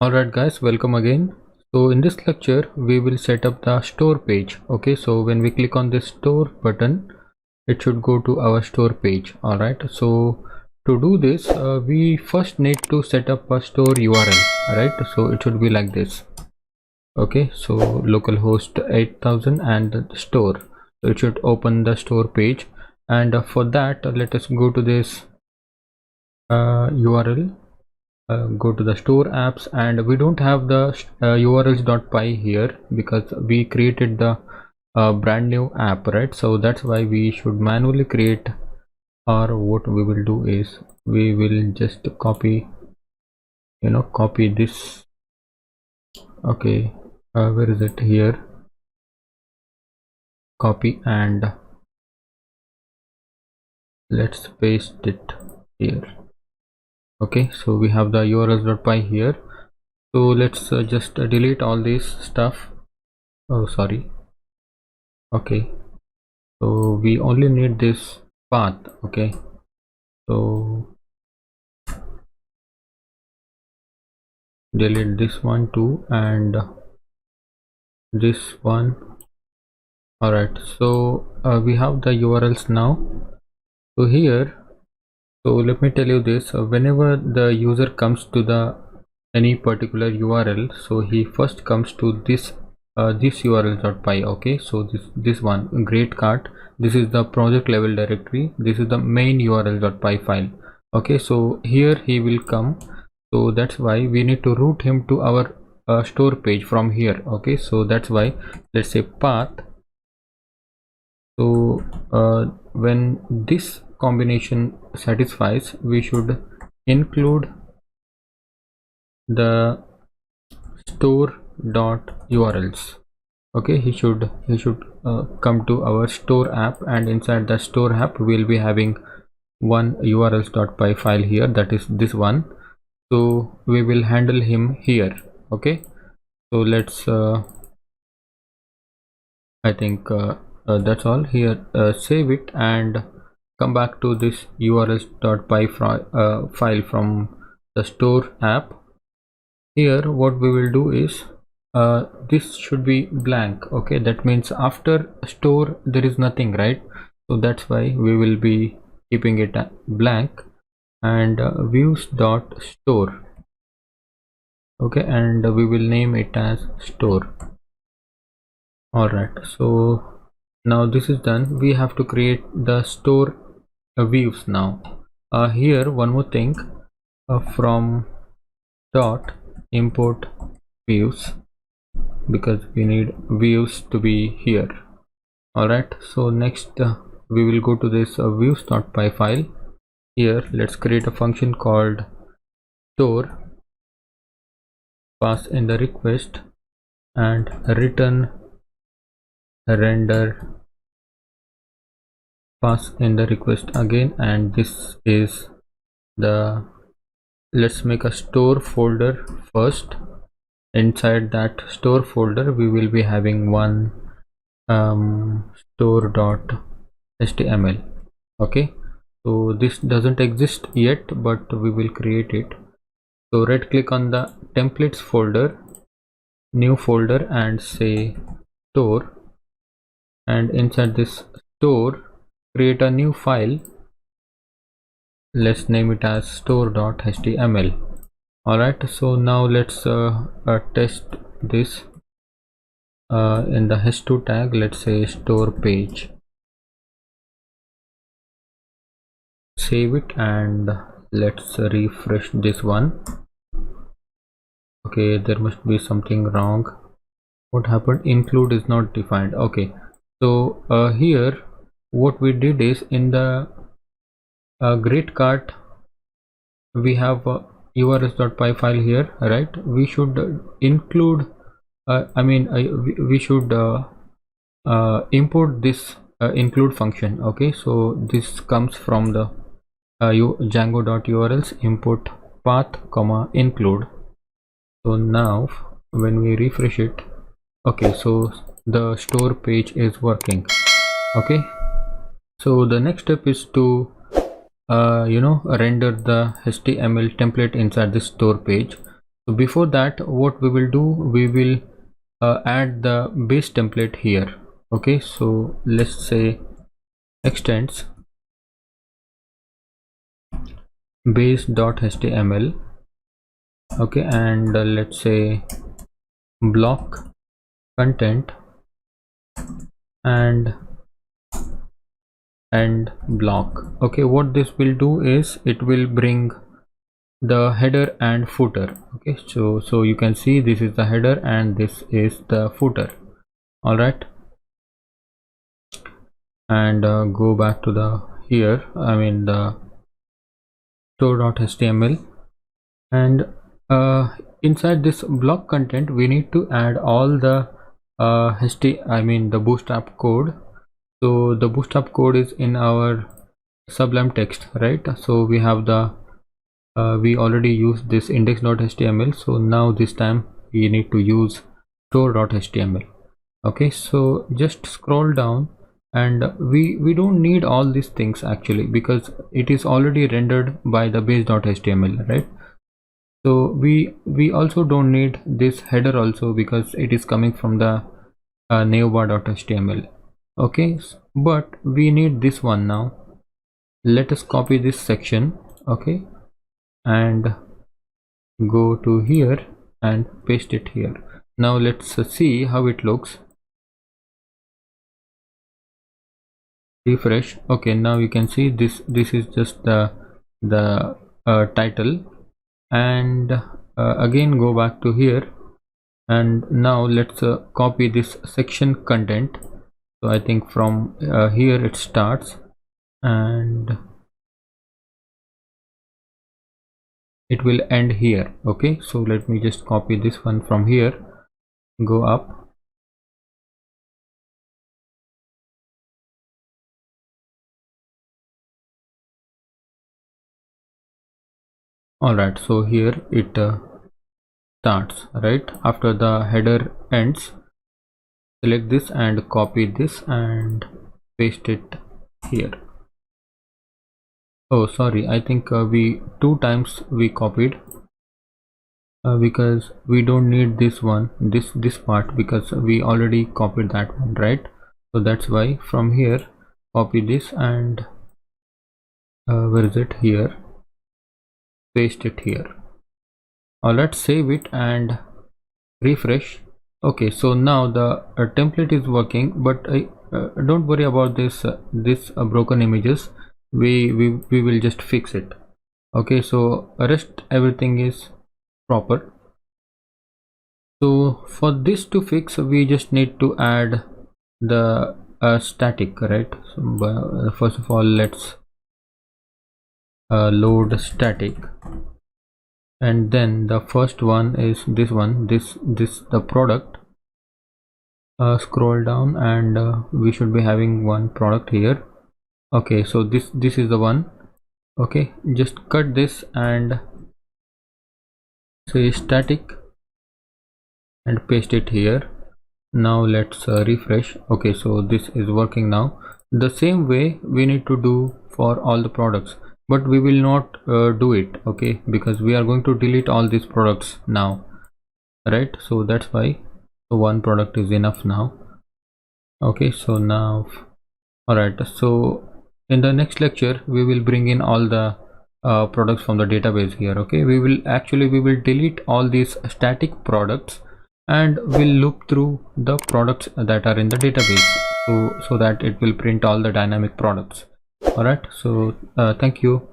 Alright guys, welcome again. So in this lecture we will set up the store page. Okay, so when we click on this store button, it should go to our store page. Alright, so to do this we first need to set up a store URL. Alright, so it should be like this. Okay, so localhost 8000 and the store, so it should open the store page. And for that let us go to this URL. Go to the store apps, and we don't have the urls.py here because we created the brand new app, right? So that's why we should manually create, or what we will do is we will just copy this. Okay, where is it? Here, copy, and let's paste it here. Okay, so we have the urls.py here. So let's just delete all this stuff. Oh, sorry. Okay, so we only need this path. Okay, so delete this one too, and this one. Alright, so we have the URLs now. So here, so let me tell you this, whenever the user comes to the any particular URL, so he first comes to this urls.py. okay, so this one, great cart, this is the project level directory, this is the main urls.py file. Okay, so here he will come, so that's why we need to route him to our store page from here. Okay, so that's why let's say path. So when this combination satisfies, we should include the store.urls. okay, he should come to our store app, and inside the store app we'll be having one urls.py file here, that is this one. So we will handle him here. Okay, so let's I think that's all here. Save it and come back to this urls.py file from the store app. Here what we will do is this should be blank. Okay, that means after store there is nothing, right? So that's why we will be keeping it blank, and views.store. okay, and we will name it as store. Alright, so now this is done. We have to create the store views now. Here one more thing, from dot import views, because we need views to be here. Alright, so next we will go to this views.py file. Here let's create a function called store, pass in the request, and return render, pass in the request again, and this is the, let's make a store folder first. Inside that store folder we will be having one store.html. okay, so this doesn't exist yet, but we will create it. So right click on the templates folder, new folder, and say store, and inside this store create a new file. Let's name it as store.html. Alright, so now let's test this in the h2 tag. Let's say store page. Save it and let's refresh this one. Okay, there must be something wrong. What happened? Include is not defined. Okay, so here what we did is, in the great cart we have urls.py file here, right? We should include we should import this include function. Okay, so this comes from the Django.urls import path comma include. So now when we refresh it, okay, so the store page is working. Okay, so the next step is to render the HTML template inside the store page. So before that, what we will do, we will add the base template here. Okay, so let's say extends base.html. okay, and let's say block content and block. Okay, what this will do is it will bring the header and footer. Okay, so you can see this is the header and this is the footer. All right, and go back to the here, I mean the store.html, and inside this block content we need to add all the the bootstrap code. So the bootstrap code is in our sublime text, right? So we have the we already used this index.html, so now this time we need to use store.html. okay, so just scroll down, and we don't need all these things actually, because it is already rendered by the base.html, right? So we also don't need this header also, because it is coming from the navbar.html. okay, but we need this one now. Let us copy this section, okay, and go to here and paste it here. Now let's see how it looks. Refresh. okay, now you can see this is just the title, and again go back to here, and now let's copy this section content. So I think from here it starts, and it will end here. okay, so let me just copy this one from here, go up, all right, so here it starts, right after the header ends. Select this and copy this and paste it here. Oh sorry, I think we two times we copied, because we don't need this one, this part, because we already copied that one, right? So that's why from here copy this and where is it, here, paste it here. Let's save it and refresh. okay, so now the template is working, but don't worry about this broken images. We will just fix it. okay, so rest everything is proper. So for this to fix, we just need to add the static, right? So first of all, let's load static, and then the first one is this one, this the product. Scroll down, and we should be having one product here. okay, so this is the one. okay, just cut this and say static and paste it here. Now let's refresh. okay, so this is working now. The same way we need to do for all the products, but we will not do it, okay, because we are going to delete all these products now, right? So that's why one product is enough now. okay, so now, all right, so in the next lecture we will bring in all the products from the database here. okay, we will delete all these static products, and we'll loop through the products that are in the database, so that it will print all the dynamic products. all right, so thank you.